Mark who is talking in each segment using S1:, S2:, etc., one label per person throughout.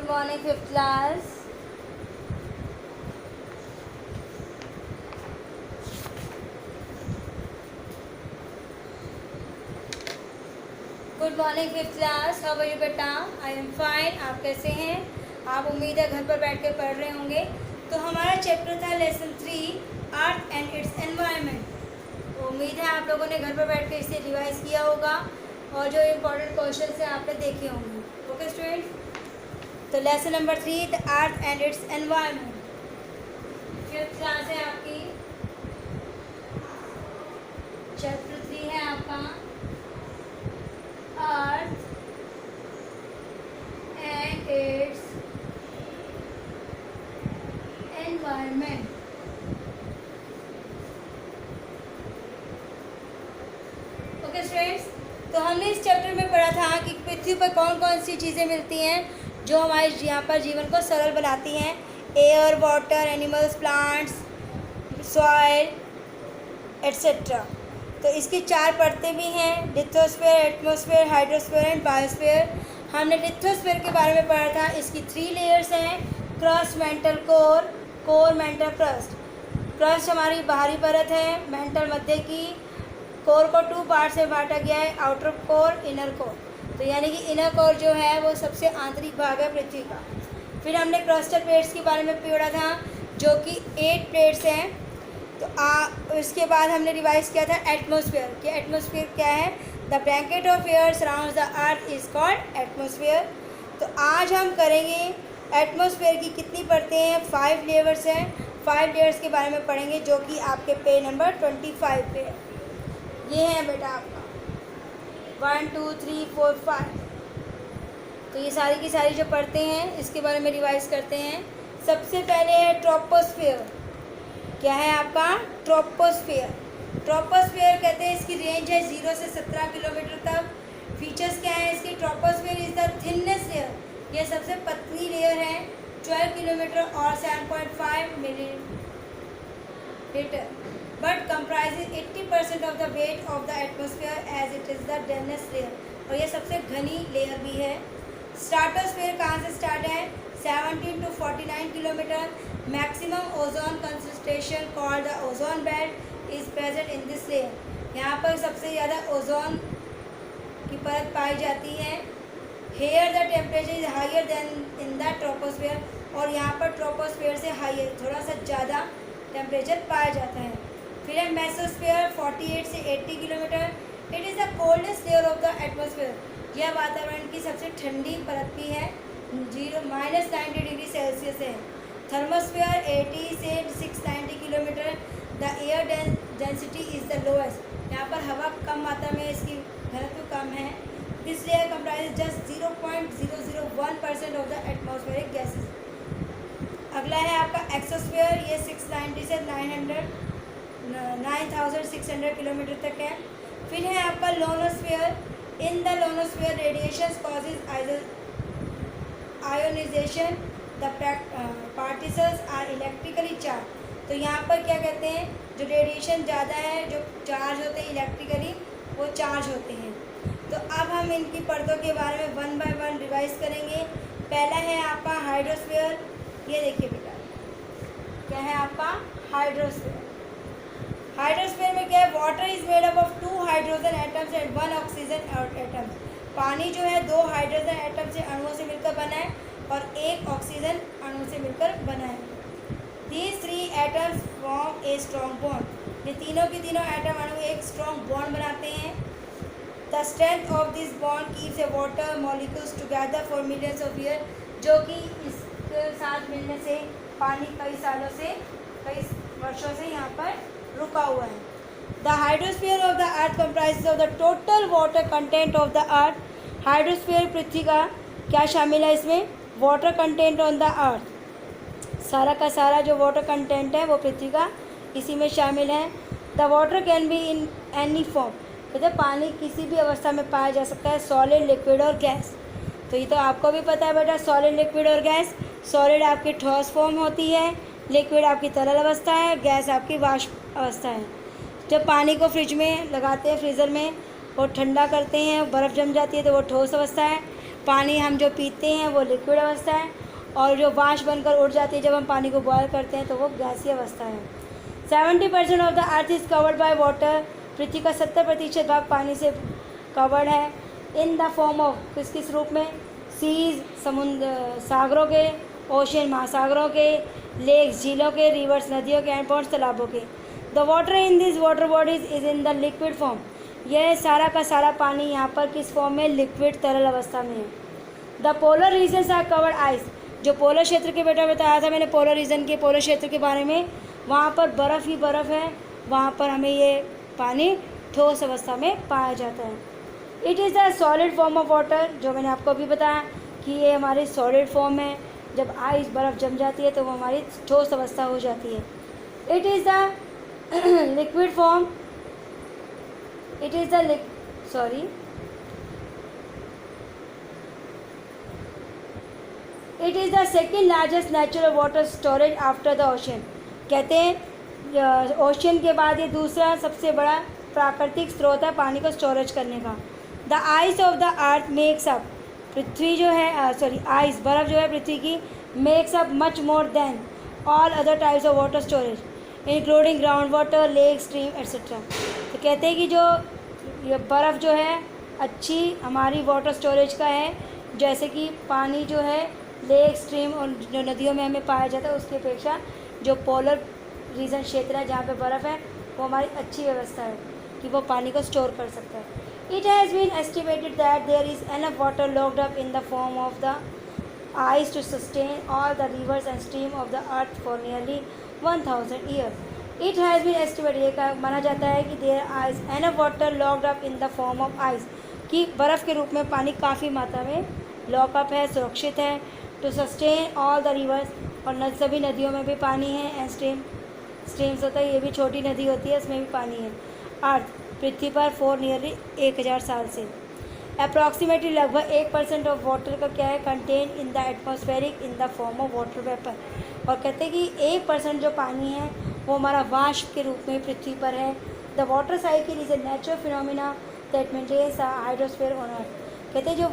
S1: Good morning, fifth class. Good morning fifth class. How are you बेटा? I am fine. आप कैसे हैं? आप उम्मीद है घर पर बैठ के पढ़ रहे होंगे. तो हमारा चैप्टर था lesson 3 earth and its environment. उम्मीद है आप लोगों ने घर पर बैठ के इसे रिवाइज किया होगा और जो इम्पोर्टेंट क्वेश्चन हैं आपने देखे होंगे. Okay student. तो lesson number 3 the earth and its environment. Fifth class है आपकी. चैप्टर 3 है आपका earth and its environment. Okay students. तो हमने इस चैप्टर में पढ़ा था कि पृथ्वी पर कौन कौन सी चीज़ें मिलती हैं जो हमारे यहाँ पर जीवन को सरल बनाती हैं. Air, water, animals, plants, soil etcetera. तो इसकी 4 परतें भी हैं. Lithosphere, atmosphere, hydrosphere and biosphere. हमने लिथोस्फीयर के बारे में पढ़ा था. इसकी 3 लेयर्स हैं. Crust, mental, core. Core, mental, crust. Crust हमारी बाहरी परत है, मेंटल मध्य की. कोर को 2 पार्ट से बांटा गया है, आउटर कोर, इनर कोर. तो यानी कि इनर कोर जो है वो सबसे आंतरिक भाग है पृथ्वी का. फिर हमने क्रस्टल प्लेट्स के बारे में पढ़ा था जो कि 8 प्लेट्स हैं. तो उसके बाद हमने रिवाइज किया था एटमॉस्फेयर कि एटमॉस्फेयर क्या है. The blanket of air surrounds the earth is called atmosphere. तो आज हम करेंगे एटमॉस्फेयर की कितनी परतें हैं. 5 लेयर्स हैं. 5 लेयर्स के बारे में पढ़ेंगे जो कि आपके पेज नंबर 25 पे है. ये है बेटा आपका 1 2 3 4 5. तो ये सारी की सारी जो परतें हैं इसके बारे में रिवाइज करते हैं. सबसे पहले है ट्रोपोस्फेयर. क्या है आपका? ट्रोपोस्फेयर. ट्रोपोस्फेयर कहते हैं इसकी रेंज है 0 से 17 किलोमीटर तक. फीचर्स क्या है इसकी? Troposphere is the thinnest layer. यह सबसे पतली लेयर है. 12 किलोमीटर और 7.5 millimetre. But comprises 80% of the weight of the atmosphere as it is the densest layer. और यह सबसे घनी लेयर भी है. स्ट्राटोस्फेयर कहाँ से स्टार्ट है? 17 to 49 kilometre. Maximum ozone concentration called the ozone belt is present in this layer. यहाँ पर सबसे ज़्यादा ओजोन की परत पाई जाती है. Here the temperature is higher than in the troposphere. और यहाँ पर ट्रोपोस्फेयर से हाइयर थोड़ा सा ज़्यादा टेम्परेचर पाया जाता है. फिर है मेसोस्फेयर 48 से 80 kilometre. It is the coldest layer of the atmosphere. यह वातावरण की सबसे ठंडी परत भी है. -90 डिग्री सेल्सियस है. थर्मोस्फेयर 80 से 690 kilometre. The air density is the lowest. यहाँ पर हवा कम मात्रा में इसकी घनत्व कम है. This layer comprise just 0.001% of the atmospheric gases. अगला है आपका एक्सोस्फेयर. ये 690 से 9600 किलोमीटर तक है. फिर है आपका ionosphere. In the ionosphere radiation causes ionization. The particles are electrically charge. तो यहाँ पर क्या कहते हैं, जो रेडिएशन ज़्यादा है, जो चार्ज होते हैं इलेक्ट्रिकली, वो चार्ज होते हैं. तो अब हम इनकी परतों के बारे में 1 बाय 1 रिवाइज करेंगे. पहला है आपका हाइड्रोस्फेयर. ये देखिए बेटा क्या है आपका हाइड्रोस्फेयर. हाइड्रोस्फेयर में क्या है? Water is made up of 2 hydrogen atoms and 1 oxygen atoms. पानी जो है 2 हाइड्रोजन एटम से अणुओं से मिलकर बना है और 1 ऑक्सीजन अणु से मिलकर बना है. These 3 atoms form a strong bond. ये तीनों के तीनों एटम अणु एक स्ट्रॉन्ग बॉन्ड बनाते हैं. The strength of this bond keeps A water molecules together for millions of year. जो कि इसके साथ मिलने से पानी कई सालों से, कई वर्षों से यहाँ पर रुका हुआ है. The hydrosphere of the earth comprises of the total water content of the earth. Hydrosphere पृथ्वी का क्या शामिल है इसमें? Water content on the earth. सारा का सारा जो वाटर कंटेंट है वो पृथ्वी का इसी में शामिल है. The water can be in any form. कहते पानी किसी भी अवस्था में पाया जा सकता है. सॉलिड, लिक्विड और गैस. तो ये तो आपको भी पता है बेटा, सॉलिड, लिक्विड और गैस. सॉलिड आपकी ठोस फॉर्म होती है, लिक्विड आपकी तरल अवस्था है, गैस आपकी वाष्प अवस्था है. जब पानी को फ्रिज में लगाते हैं, फ्रीज़र में, और ठंडा करते हैं, बर्फ़ जम जाती है तो वो ठोस अवस्था है. पानी हम जो पीते हैं वो लिक्विड अवस्था है, और जो वाष्प बनकर उड़ जाती है जब हम पानी को बॉयल करते हैं तो वो गैसीय अवस्था है। 70% of the earth is covered by water. पृथ्वी का 70% भाग पानी से कवर्ड है। इन द फॉर्म ऑफ किस किस रूप में? सीज समुद्र सागरों के, ओशियन महासागरों के, लेक्स झीलों के, रिवर्स नदियों के, एंड पॉन्ड्स तालाबों के। The water in this water bodies is in the liquid form. यह सारा का सारा पानी यहाँ पर किस फॉर्म में? लिक्विड तरल अवस्था में है। The polar regions are covered ice. जो पोलर क्षेत्र के बेटा बताया था मैंने पोलर रीजन के पोलर क्षेत्र के बारे में, वहाँ पर बर्फ़ ही बर्फ़ है, वहाँ पर हमें ये पानी ठोस अवस्था में पाया जाता है। It is the solid form of water, जो मैंने आपको अभी बताया कि ये हमारी सॉलिड फॉर्म है। जब आइस बर्फ़ जम जाती है तो वो हमारी ठोस अवस्था हो जाती है। It is the liquid form, it is the it is the second largest natural water storage after the ocean. कहते हैं ओशन के बाद ये दूसरा सबसे बड़ा प्राकृतिक स्रोत है पानी को स्टोरेज करने का। The ice of the earth makes up, पृथ्वी जो है आइस बर्फ़ जो है पृथ्वी की, makes up much more than all other types of water storage including ground water, lake, stream etcetera. तो कहते हैं कि जो ये बर्फ़ जो है अच्छी हमारी वाटर स्टोरेज का है, जैसे कि पानी जो है लेक, स्ट्रीम और जो नदियों में हमें पाया जाता है उसकी अपेक्षा जो पोलर रीजन क्षेत्र है जहाँ पे बर्फ़ है वो हमारी अच्छी व्यवस्था है कि वो पानी को स्टोर कर सकता है। It has been estimated that there is enough water locked up in the form of the ice to sustain all the rivers and stream of the earth for nearly 1000 year. It has been estimated, ये माना जाता है कि there is enough water locked up in the form of ice, कि बर्फ़ के रूप में पानी काफ़ी मात्रा में लॉकअप है, सुरक्षित है। To sustain all the rivers, और सभी नदियों में भी पानी है। एंड स्ट्रीम्स होता है, ये भी छोटी नदी होती है, इसमें भी पानी है। अर्थ पृथ्वी पर फॉर नियरली 1000 साल से। अप्रॉक्सीमेटली लगभग 1% ऑफ वाटर का क्या है? Contain in the atmospheric in the form of water vapour. और कहते हैं कि 1% जो पानी है वो हमारा वाष्प के रूप में पृथ्वी पर है। The water cycle is a natural phenomena that maintains the hydrosphere on earth. कहते हैं जो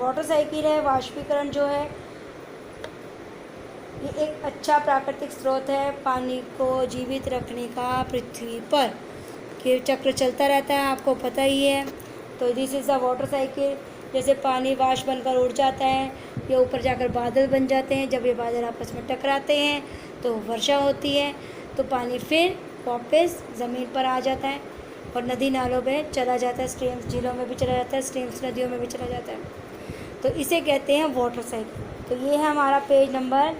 S1: वाटर साइकिल है, वाष्पीकरण जो है, ये एक अच्छा प्राकृतिक स्रोत है पानी को जीवित रखने का पृथ्वी पर, कि चक्र चलता रहता है, आपको पता ही है। तो this is the water cycle. जैसे पानी वाष्प बनकर उड़ जाता है, ये ऊपर जाकर बादल बन जाते हैं, जब ये बादल आपस में टकराते हैं तो वर्षा होती है, तो पानी फिर वापस ज़मीन पर आ जाता है और नदी नालों में चला जाता है, स्ट्रीम्स झीलों में भी चला जाता है, स्ट्रीम्स नदियों में भी चला जाता है। तो इसे कहते हैं वाटर साइकिल। तो ये है हमारा पेज नंबर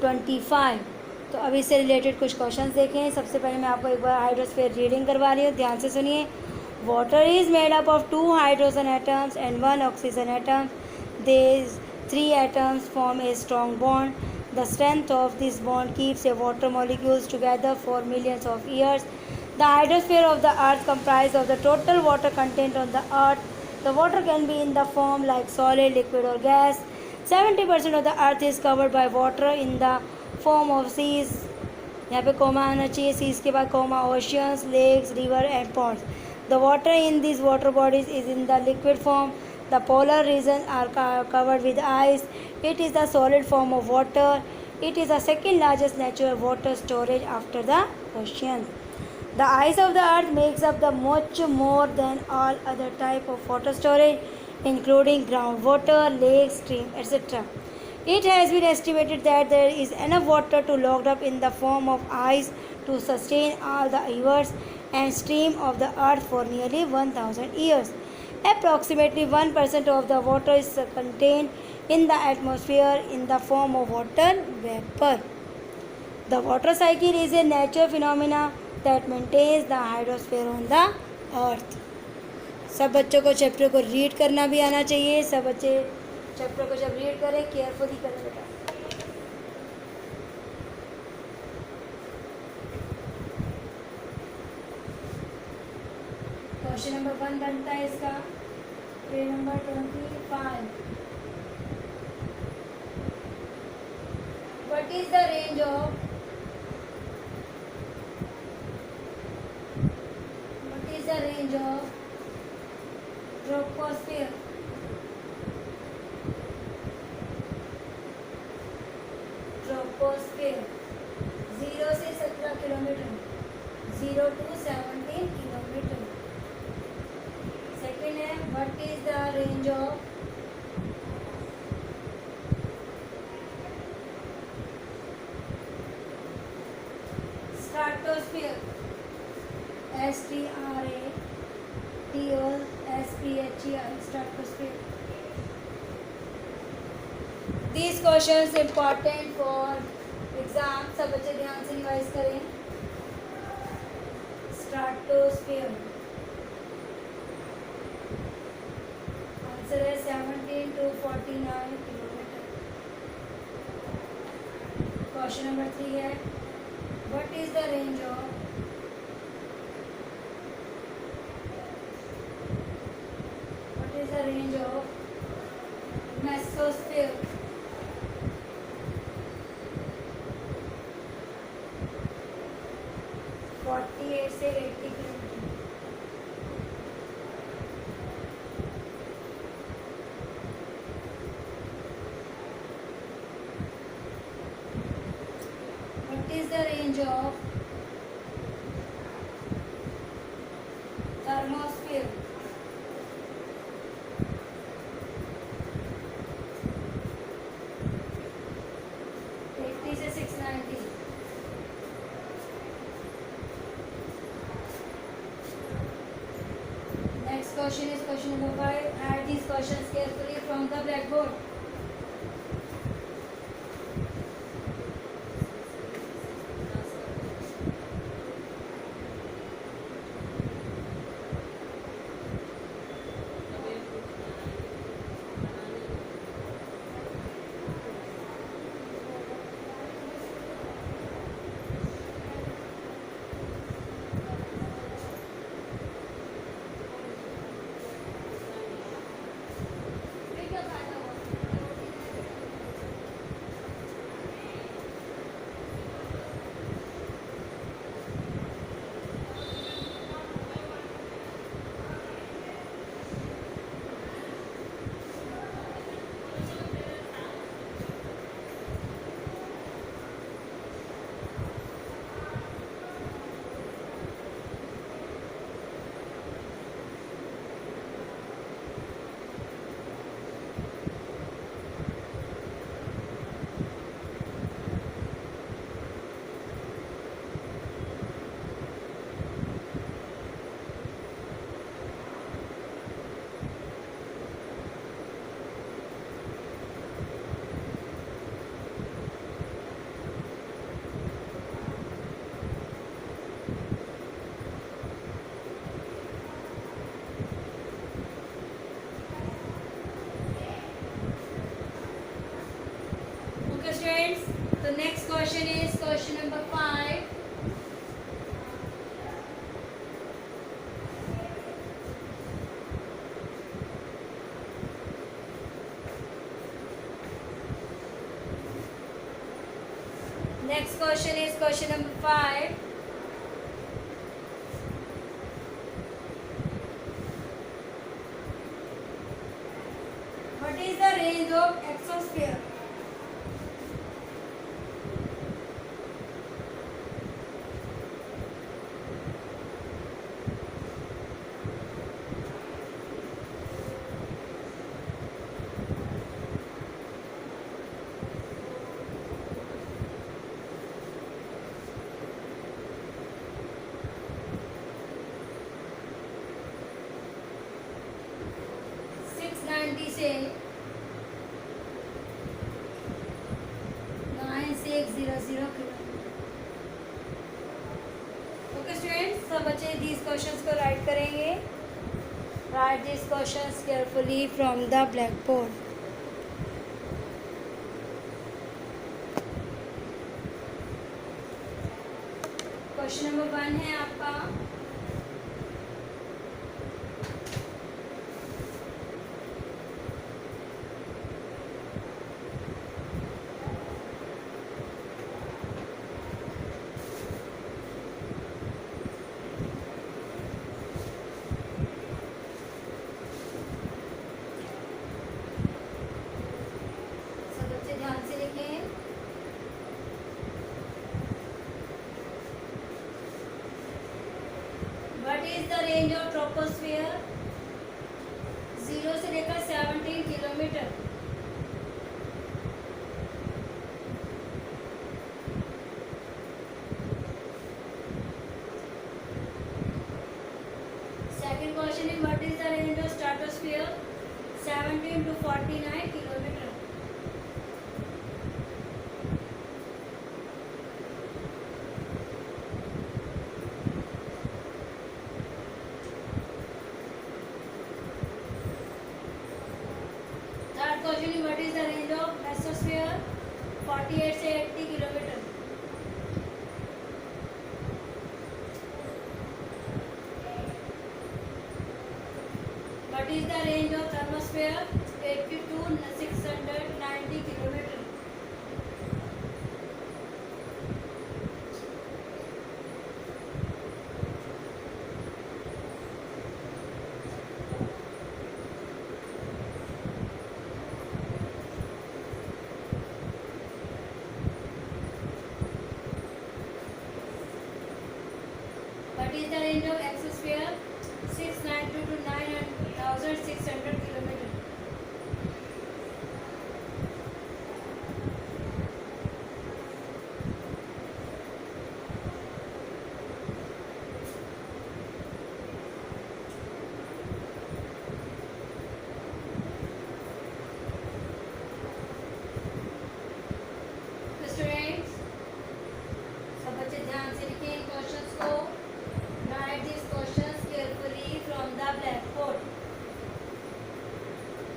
S1: 25। तो अब इससे रिलेटेड कुछ क्वेश्चंस देखें। सबसे पहले मैं आपको एक बार हाइड्रोस्फीयर रीडिंग करवा रही हूँ, ध्यान से सुनिए। Water is made up of 2 hydrogen atoms and 1 oxygen atom. These 3 atoms form a strong bond. The strength of this bond keeps a water molecules together for millions of years. The hydrosphere of the earth comprises of the total water content on the earth. The water can be in the form like solid, liquid or gas. 70% of the earth is covered by water in the form of seas. यहाँ पे coma आना चाहिए, seize के बाद coma, oceans, lakes, river and ponds. The water in these water bodies is in the liquid form. The polar regions are covered with ice. It is the solid form of water. It is the second largest natural water storage after the ocean. The ice of the earth makes up the much more than all other type of water storage, including groundwater, lakes, stream, etc. It has been estimated that there is enough water to locked up in the form of ice to sustain all the rivers and stream of the earth for nearly 1000 years. Approximately 1% of the water is contained in the atmosphere in the form of water vapor. The water cycle is a natural phenomena that maintains the hydrosphere on the earth. सब बच्चों को chapter को read करना भी आना चाहिए। सब बच्चे चैप्टर को जब रीड करें केयरफुली करें बेटा। क्वेश्चन नंबर 1 बनता है इसका page number 25। What is the range of troposphere? Square 0 से 17 किलोमीटर 0 to 17 किलोमीटर। सेकेंड है what is the range of stratosphere STRATOSPHER stratosphere. These questions important for exam, सब बच्चे ध्यान से रिवाइज करें। स्ट्रेटोस्फीयर आंसर है 17 to 49 किलोमीटर। क्वेश्चन नंबर 3 है what is the range of mesosphere. 48 से 80 kilometre. What is the range of thermosphere? 80 से 690। Next question is question number 5. Add these questions carefully from the blackboard. Students, the next question is question number 5. Next question is question number 5. What is the range of exosphere? से 9600 kilometre. Okay students, सब बच्चे these questions को right करेंगे। Right these questions carefully from the black board. Question number 1 है आपका, 70 into 49 kilometer. Third question is what is the range of mesosphere? 48 से 80 kilometre. What is the range of thermosphere? 80 to 690 kilometer. What is the range of exosphere? 692 to 9600 kilometer. Students, सब बच्चे ध्यान से लिखें इन questions को. Write these questions carefully from the blackboard.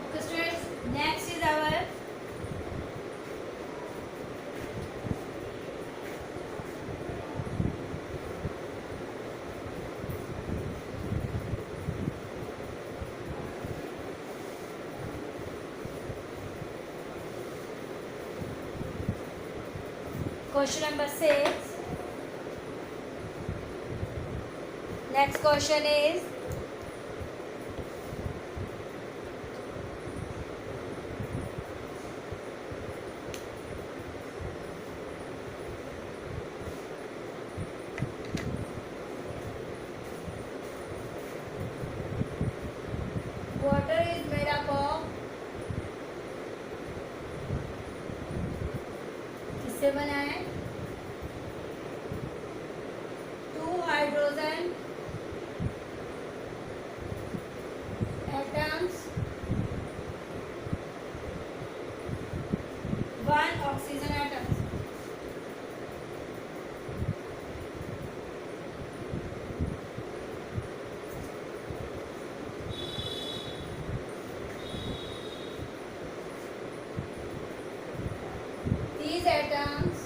S1: Okay, students. Next is our question number 6. Next question is water is made up of किससे बना है? 2 hydrogen atoms, 1 oxygen atoms. These atoms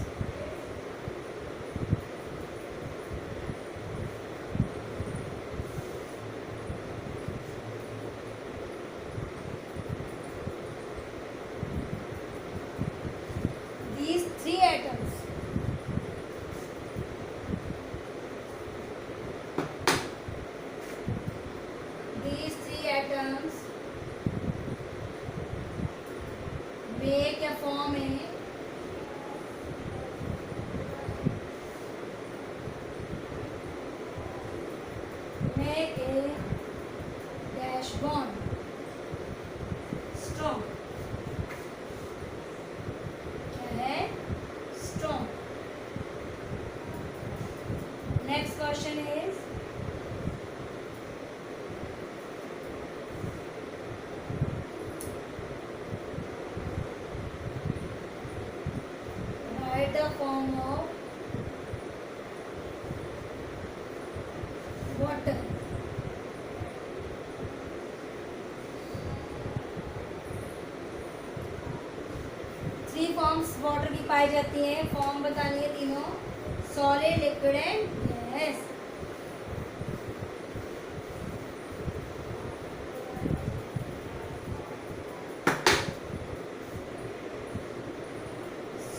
S1: these three atoms make a form a make a dash bond strong. क्या है? Strong. Next question is write the form of water. Three forms water की पाई जाती हैं. Form बतानी है तीनों, solid, liquid and gas.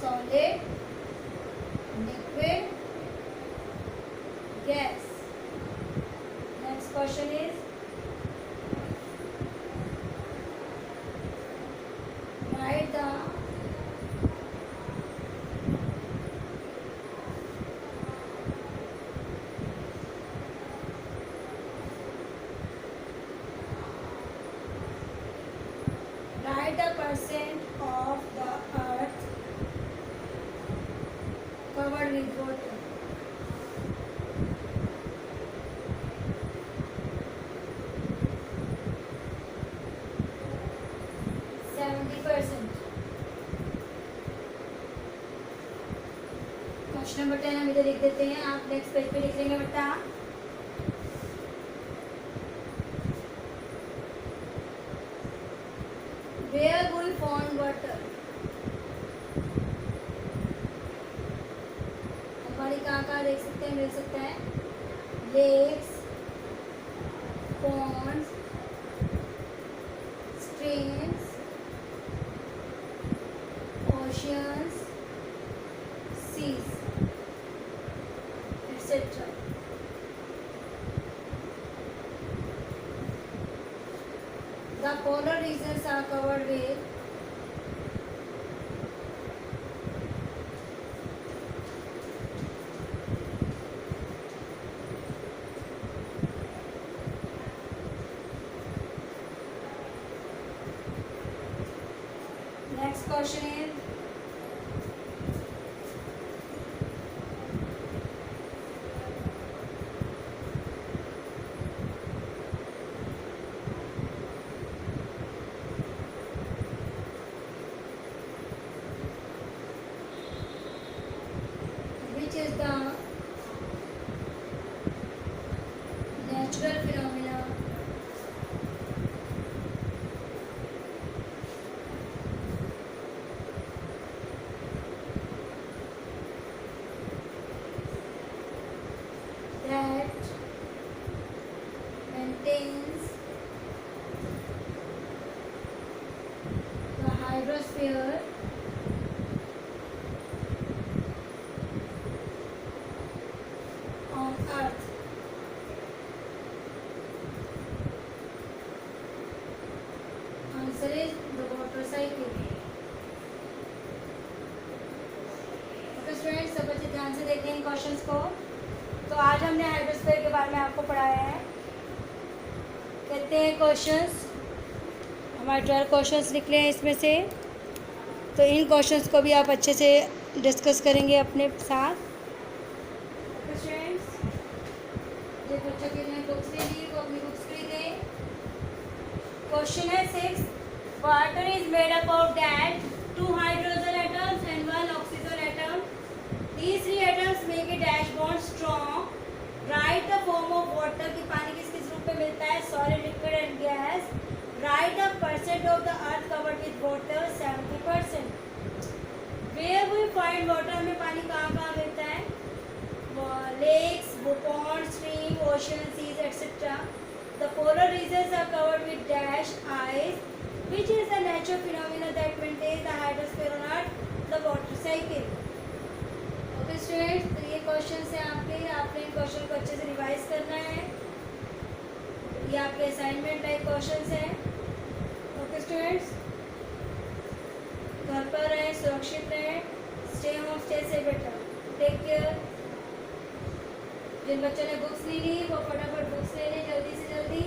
S1: Solid, liquid, gas. Next question is write the percent of the earth covered with water. 70%। Question number 10 हम इधर लिख देते हैं, आप नेक्स्ट पेज पे लिख लेंगे बेटा। Where we found water? हमारी कहाँ देख सकते हैं, मिल सकता है lakes, ponds, streams, oceans, seas, etc. The polar regions are covered with next question is which is the natural phenomena that maintains the hydrosphere on Earth. Answer is the water cycle. Okay students, सब बच्चे ध्यान से देखें इन questions को। तो आज हमने hydrosphere के बारे में आपको पढ़ाया है। कहते हैं क्वेश्चंस, हमारे 12 क्वेश्चंस निकले हैं इसमें से, तो इन क्वेश्चंस को भी आप अच्छे से डिस्कस करेंगे अपने साथ। ओके स्टूडेंट्स, जो बच्चों के लिए बुक्स ले ली वो अपनी बुक्स खरीदें। क्वेश्चन है 6, water is made up of that 2 hydrogen atoms and 1 oxygen atom. These 3 atoms make a dash bond strong. Write the form of water कि पानी किस किस रूप में मिलता है, solid, liquid and gas. Write the percent of the earth covered with water, 70%. Where we find water, हमें पानी कहाँ मिलता है, lakes, ponds, stream, ocean, seas, etc. The polar regions are covered with dash ice, which is the natural phenomena that maintains the hydrosphere on earth, the water cycle. Okay students, तो ये question है आपके, आपने इन question को अच्छे से revise करना है। ये आपके असाइनमेंट टाइप क्वेश्चन हैं। ओके स्टूडेंट्स, घर पर रहें, सुरक्षित रहें, स्टे होम, स्टे सेफ बेटा, टेक केयर। जिन बच्चों ने बुक्स नहीं ली वो फटाफट बुक्स ले लें जल्दी से जल्दी।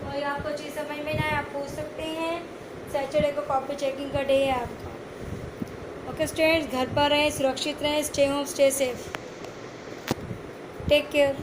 S1: कोई आपको चीज़ समझ में ना आए आप पूछ सकते हैं। सैटरडे को कॉपी चेकिंग का डे है आपका। ओके स्टूडेंट्स, घर पर रहें, सुरक्षित रहें, stay home, stay safe, take care.